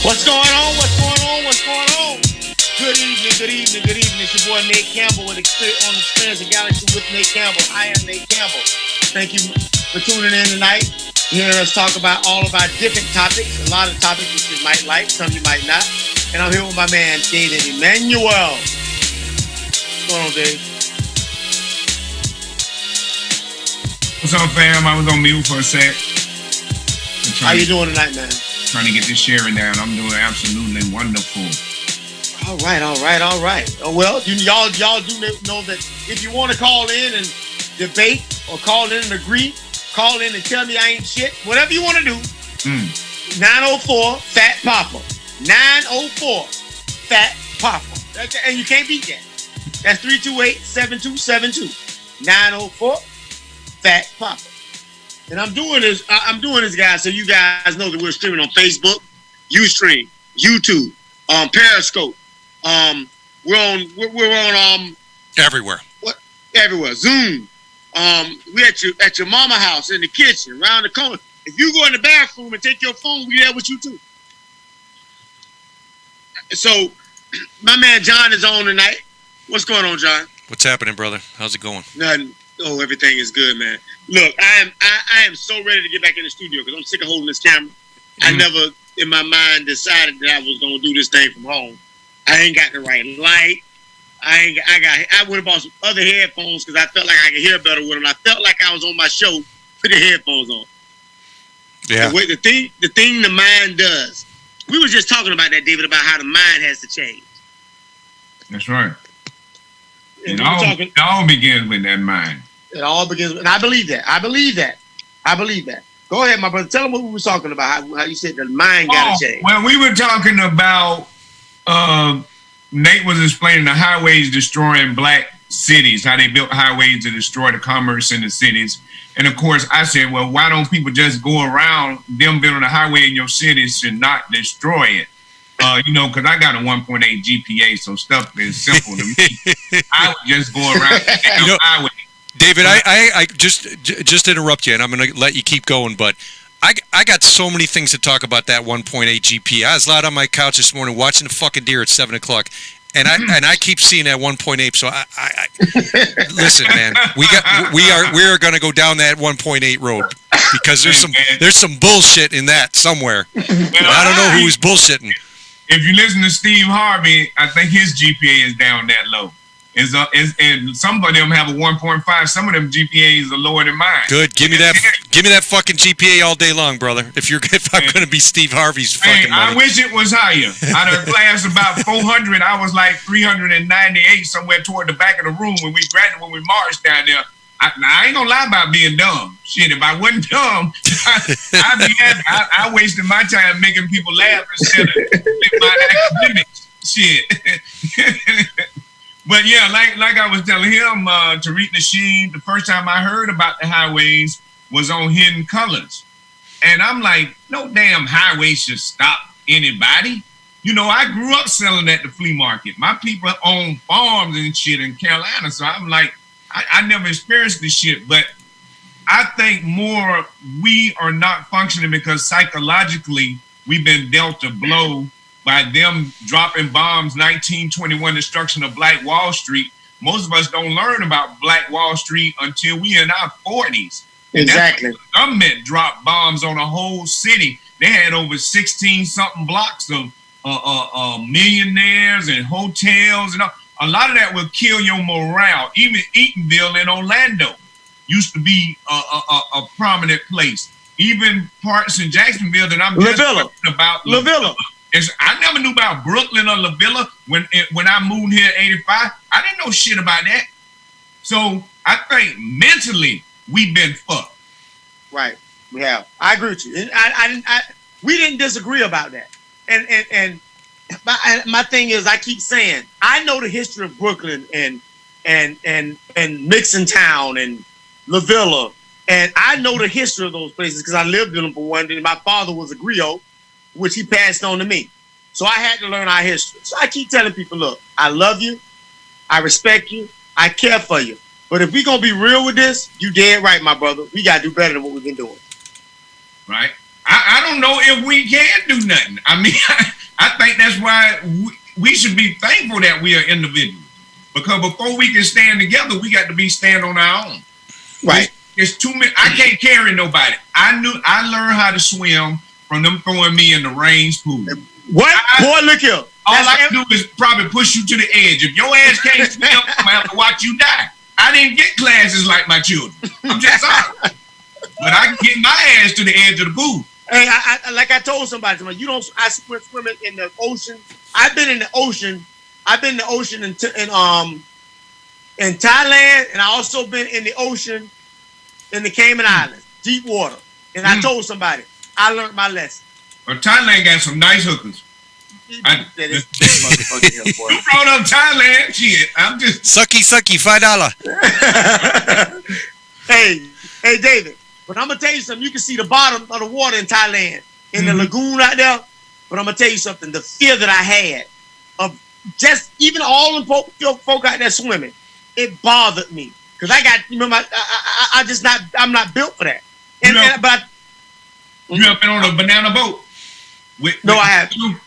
What's going on? What's going on? What's going on? Good evening, good evening, good evening. It's your boy Nate Campbell with on Experience of Galaxxy with Nate Campbell. I am Nate Campbell. Thank you for tuning in tonight. Hearing us talk about all of our different topics. A lot of topics that you might like, some you might not. And I'm here with my man David Emmanuel. What's going on, Dave? What's up, fam? I was on mute for a sec. How you doing tonight, man? Trying to get this sharing down. I'm doing absolutely wonderful. All right. Well, y'all do know that if you want to call in and debate or call in and agree, call in and tell me I ain't shit. Whatever you want to do. 904 Fat Papa. 904 Fat Papa. And you can't beat that. That's 328-7272. 904 Fat Papa. And I'm doing this, guys, so you guys know that we're streaming on Facebook, Ustream, YouTube, Periscope. We're on everywhere. Everywhere. Zoom. We at your mama house, in the kitchen, around the corner. If you go in the bathroom and take your phone, we there with you too. So, my man John is on tonight. What's going on, John? What's happening, brother? How's it going? Nothing. Oh, everything is good, man. Look, I am so ready to get back in the studio because I'm sick of holding this camera. I never, in my mind, decided that I was gonna do this thing from home. I ain't got the right light. I went and bought some other headphones because I felt like I could hear better with them. I felt like I was on my show. Put the headphones on. Yeah. The thing the mind does. We were just talking about that, David, about how the mind has to change. That's right. It all begins with that mind. It all begins with, and I believe that. Go ahead, my brother. Tell them what we were talking about. How you said the mind got to change. Well, we were talking about, Nate was explaining the highways destroying black cities, how they built highways to destroy the commerce in the cities. And of course, I said, well, why don't people just go around them building a highway in your cities and not destroy it? Because I got a 1.8 GPA, so stuff is simple to me. I would just go around the highway. David, I just interrupt you, and I'm going to let you keep going, but I got so many things to talk about that 1.8 GPA. I was laid on my couch this morning watching the fucking deer at 7 o'clock, and I keep seeing that 1.8. So I listen, man, we are going to go down that 1.8 road because there's some bullshit in that somewhere. I don't know who's bullshitting. If you listen to Steve Harvey, I think his GPA is down that low. And some of them have a 1.5. Some of them GPAs are lower than mine. Good. Give me that fucking GPA all day long, brother. If I'm going to be Steve Harvey's fucking money. I wish it was higher. Out of a class about 400, I was like 398 somewhere toward the back of the room when we marched down there. I ain't gonna lie about being dumb. Shit, if I wasn't dumb, I'd be happy. I wasted my time making people laugh instead of my academics. Shit. But yeah, like I was telling him, Tariq Nasheed, the first time I heard about the highways was on Hidden Colors. And I'm like, no damn highway should stop anybody. I grew up selling at the flea market. My people own farms and shit in Carolina. So I'm like, I never experienced this shit. But I think more we are not functioning because psychologically we've been dealt a blow by them dropping bombs, 1921 destruction of Black Wall Street. Most of us don't learn about Black Wall Street until we in our 40s. Exactly. The government dropped bombs on a whole city. They had over 16-something blocks of millionaires and hotels and all. A lot of that will kill your morale. Even Eatonville in Orlando used to be a prominent place. Even parts in Jacksonville that I'm just talking about. La Villa. I never knew about Brooklyn or La Villa when I moved here in 85. I didn't know shit about that. So I think mentally we've been fucked. Right, we have. I agree with you. We didn't disagree about that. And my thing is, I keep saying I know the history of Brooklyn and Mixon Town and La Villa, and I know the history of those places because I lived in them for one day. My father was a griot, which he passed on to me. So I had to learn our history. So I keep telling people, look, I love you. I respect you. I care for you. But if we're going to be real with this, you dead right, my brother. We got to do better than what we've been doing. Right. I don't know if we can do nothing. I mean, I think that's why we should be thankful that we are individuals. Because before we can stand together, we got to be stand on our own. Right. It's too many. I can't carry nobody. I learned how to swim from them throwing me in the range pool. What? Boy, look here. All I can do is probably push you to the edge. If your ass can't swim, I'm gonna have to watch you die. I didn't get classes like my children. I'm just sorry. But I can get my ass to the edge of the pool. Hey, I like I told somebody, you don't. I swimming in the ocean. I've been in the ocean. I've been in the ocean in Thailand, and I also been in the ocean in the Cayman Islands, deep water. And I told somebody, I learned my lesson. Well, Thailand got some nice hookers. You brought up Thailand, shit. I'm just sucky $5. Hey, David. But I'm gonna tell you something. You can see the bottom of the water in Thailand, in the lagoon out there. But I'm gonna tell you something. The fear that I had of just even all the folk out there swimming, it bothered me because I got. Remember, I'm not built for that. And, you have been on a banana boat? I haven't.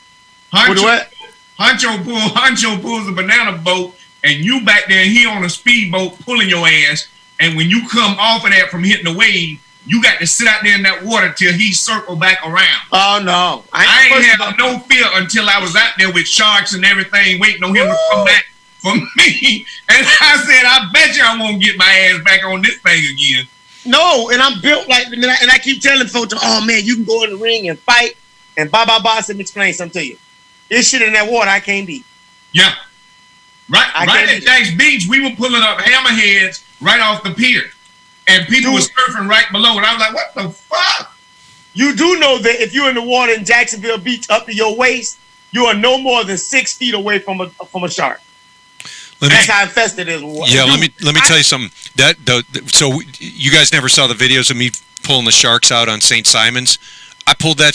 Honcho pulls a banana boat, and you back there, he on a speedboat pulling your ass. And when you come off of that from hitting the wave, you got to sit out there in that water till he circle back around. Oh no, I ain't have no fear until I was out there with sharks and everything, waiting on him to come back for me. And I said, I bet you I won't get my ass back on this thing again. No, and I'm built like, and I keep telling folks, oh man, you can go in the ring and fight, and blah. Let me explain something to you. This shit in that water, I can't beat. Yeah. Right at Jack's Beach, we were pulling up hammerheads right off the pier. And people were surfing right below. And I was like, what the fuck? You do know that if you're in the water in Jacksonville Beach up to your waist, you are no more than 6 feet away from a shark. That's how infested it is. Yeah, let me tell you something. So you guys never saw the videos of me pulling the sharks out on St. Simon's? I pulled that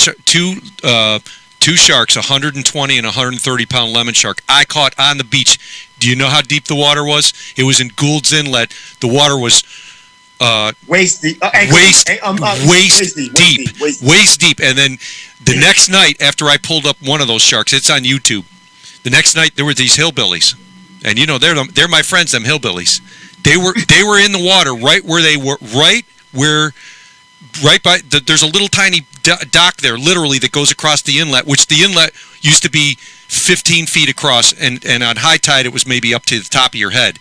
two sharks, 120 and 130 pound lemon shark. I caught on the beach. Do you know how deep the water was? It was in Gould's Inlet. The water was waist deep. Waist deep. And then the next night, after I pulled up one of those sharks, it's on YouTube. The next night there were these hillbillies, and you know they're my friends. Them hillbillies. They were in the water right where they were, right by. There's a little tiny dock there, literally, that goes across the inlet, which the inlet used to be 15 feet across, and on high tide it was maybe up to the top of your head.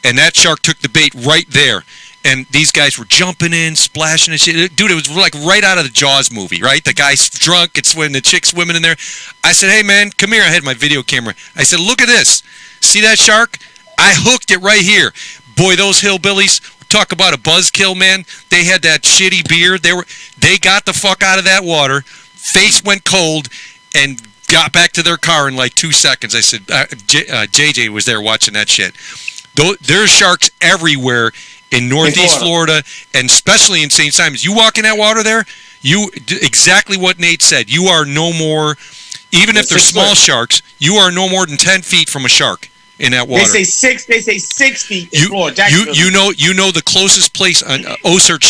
And that shark took the bait right there. And these guys were jumping in, splashing and shit. Dude, it was like right out of the Jaws movie, right? The guy's drunk, it's when the chick's swimming in there. I said, hey, man, come here. I had my video camera. I said, look at this. See that shark? I hooked it right here. Boy, those hillbillies, talk about a buzzkill, man. They had that shitty beer. They got the fuck out of that water. Face went cold and got back to their car in like 2 seconds. I said, JJ was there watching that shit. There's sharks everywhere in Northeast Florida, and especially in St. Simon's. You walk in that water there, exactly what Nate said. You are no more, even if they're small sharks, you are no more than 10 feet from a shark in that water. They say 6 feet in Florida. You know the closest place. OSearch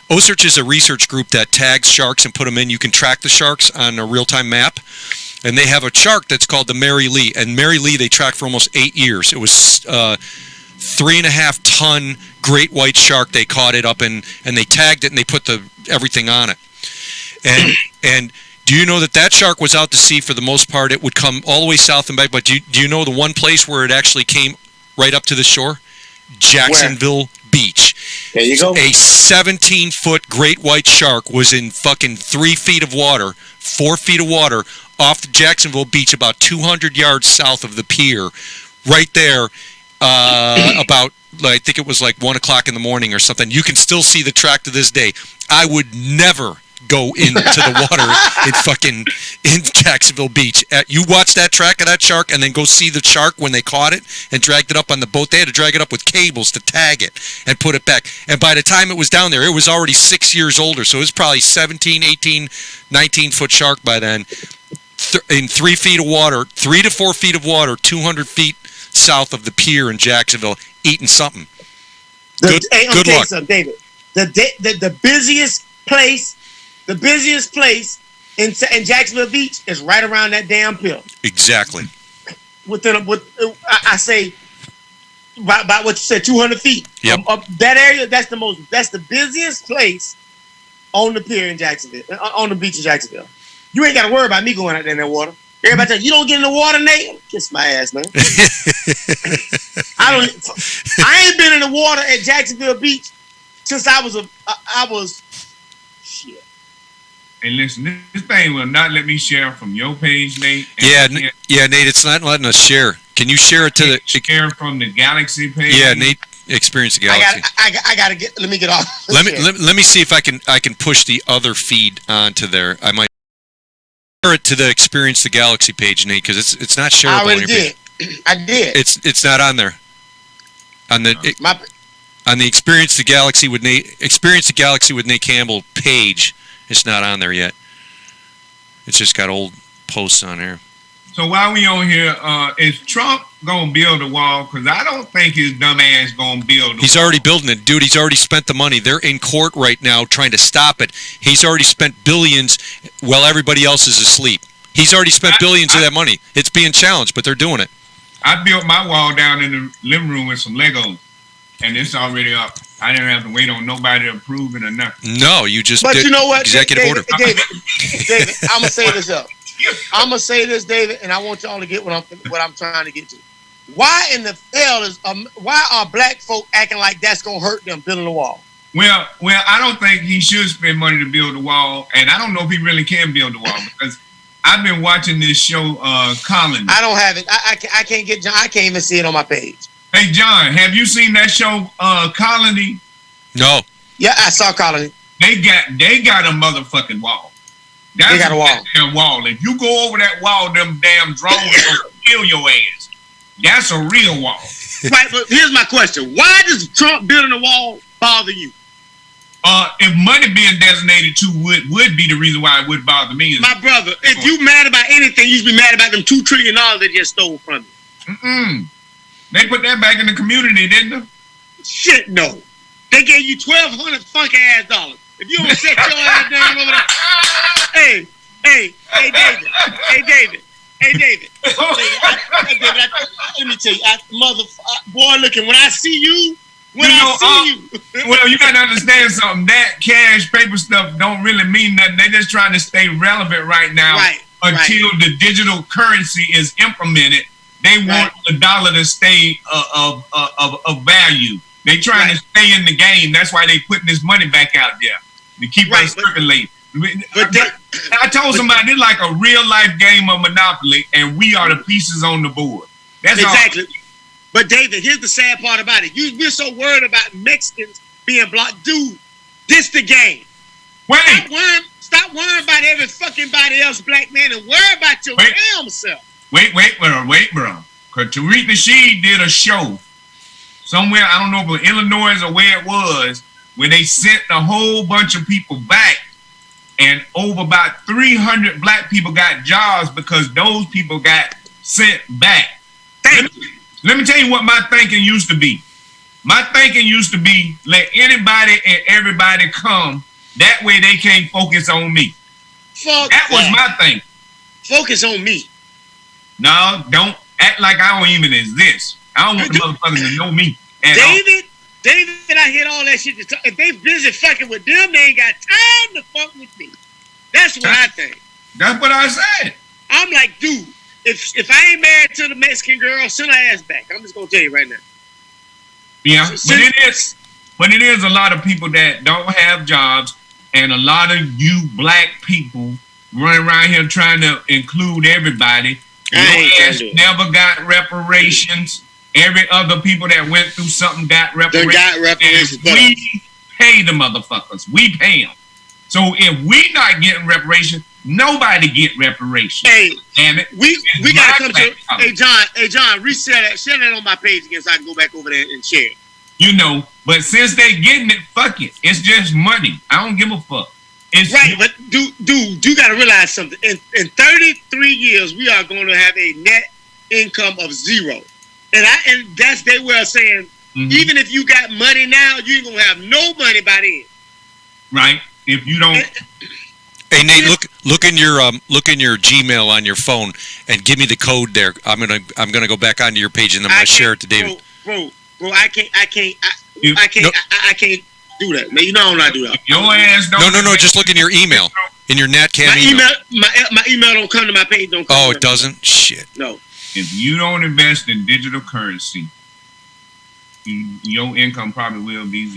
OSearch is a research group that tags sharks and put them in. You can track the sharks on a real-time map. And they have a shark that's called the Mary Lee. And Mary Lee, they tracked for almost 8 years. It was 3.5 ton great white shark. They caught it up and they tagged it and they put everything on it. And do you know that shark was out to sea for the most part? It would come all the way south and back. But do you know the one place where it actually came right up to the shore? Jacksonville Beach. There you go. A 17-foot great white shark was in fucking 3 feet of water, 4 feet of water off the Jacksonville Beach, about 200 yards south of the pier, right there. About, I think it was like 1 o'clock in the morning or something. You can still see the track to this day. I would never go into the water in Jacksonville Beach. You watch that track of that shark and then go see the shark when they caught it and dragged it up on the boat. They had to drag it up with cables to tag it and put it back. And by the time it was down there, it was already 6 years older. So it was probably 17, 18, 19-foot shark by then. In 3 feet of water, 3 to 4 feet of water, 200 feet south of the pier in Jacksonville, eating something. Good luck. David. The busiest place in Jacksonville Beach is right around that damn pier. Exactly. I say, by what you said, 200 feet. Yep. That area, that's the busiest place on the pier in Jacksonville, on the beach in Jacksonville. You ain't got to worry about me going out there in that water. Everybody tell you don't get in the water, Nate. Kiss my ass, man. I ain't been in the water at Jacksonville Beach since I was shit. Hey, listen, this thing will not let me share from your page, Nate. Yeah, Nate, it's not letting us share. Can you share it to the share from the Galaxy page? Yeah, Nate, experience the Galaxy. I gotta get. Let me get off. Let me see if I can push the other feed onto there. I might share it to the Experience the Galaxy page, Nate, because it's not shareable. I already did. I did. It's not on there. On the Experience the Galaxy with Nate Campbell page, it's not on there yet. It's just got old posts on here. So while we on here, is Trump gonna build a wall? Because I don't think his dumb ass gonna build. He's already building it, dude. He's already spent the money. They're in court right now trying to stop it. He's already spent billions while everybody else is asleep. He's already spent billions of that money. It's being challenged, but they're doing it. I built my wall down in the living room with some Legos, and it's already up. I didn't have to wait on nobody to approve it or nothing. No, you just But did you know what, executive order. David, I'm gonna say this up. I'm gonna say this, David, and I want y'all to get what I'm trying to get to. Why in the hell why are black folk acting like that's gonna hurt them building a wall? Well, I don't think he should spend money to build a wall, and I don't know if he really can build a wall because I've been watching this show, Colony. I don't have it. I can't get. I can't even see it on my page. Hey, John, have you seen that show, Colony? No. Yeah, I saw Colony. They got a motherfucking wall. They got a wall. Damn wall. If you go over that wall, them damn drones will kill your ass. That's a real wall. Right, but here's my question: why does Trump building a wall bother you? If money being designated to would be the reason why it would bother me. My brother, if you mad about anything, you should be mad about them $2 trillion they just stole from you. They put that back in the community, didn't they? Shit, no. They gave you $1,200 funky ass dollars. If you don't set your ass down over there, hey, David. Let me tell you, boy, looking when I see you. Well, you gotta understand something. That cash paper stuff don't really mean nothing. They're just trying to stay relevant right now until the digital currency is implemented. They want the dollar to stay of value. They trying to stay in the game. That's why they putting this money back out there to keep us circulating. I told somebody it's like a real life game of Monopoly, and we are the pieces on the board. That's exactly. All. But David, here's the sad part about it. We're so worried about Mexicans being blocked. Dude, this the game. Stop worrying about every fucking body else, black man, and worry about your damn self. Wait, bro. Because Tariq Nasheed did a show somewhere, I don't know if it was Illinois or where it was, where they sent a whole bunch of people back, and over about 300 black people got jobs because those people got sent back. Let me tell you what my thinking used to be. My thinking used to be, let anybody and everybody come. That way they can't focus on me. That was my thing. Focus on me. No, don't act like I don't even exist. I don't want the motherfuckers to know me. David, I hit all that shit. If they busy fucking with them, they ain't got time to fuck with me. That's what I think. That's what I said. I'm like, dude, if I ain't married to the Mexican girl, send her ass back. I'm just gonna tell you right now. Yeah, but it is a lot of people that don't have jobs, and a lot of you black people running around here trying to include everybody. Your ass never got reparations. Every other people that went through something got reparations. We pay the motherfuckers. We pay them. So if we not getting reparations, nobody get reparations. Hey, damn it. We gotta come to. Hey John, share that on my page again so I can go back over there and share it. You know, but since they getting it, fuck it. It's just money. I don't give a fuck. But dude, you gotta realize something. In 33 years, we are going to have a net income of zero. And that's their way of saying, even if you got money now, you ain't gonna have no money by then. Right. If you don't. Hey Nate, look in your Gmail on your phone and give me the code there. I'm gonna go back onto your page and I'm gonna share it to David. Bro, I can't do that. Man, you know I'm not do that. Your ass don't. No. Just look in your email. In your NatCam email. My email don't come to my page. Don't come. Oh, it doesn't. Shit. No. If you don't invest in digital currency, your income probably will be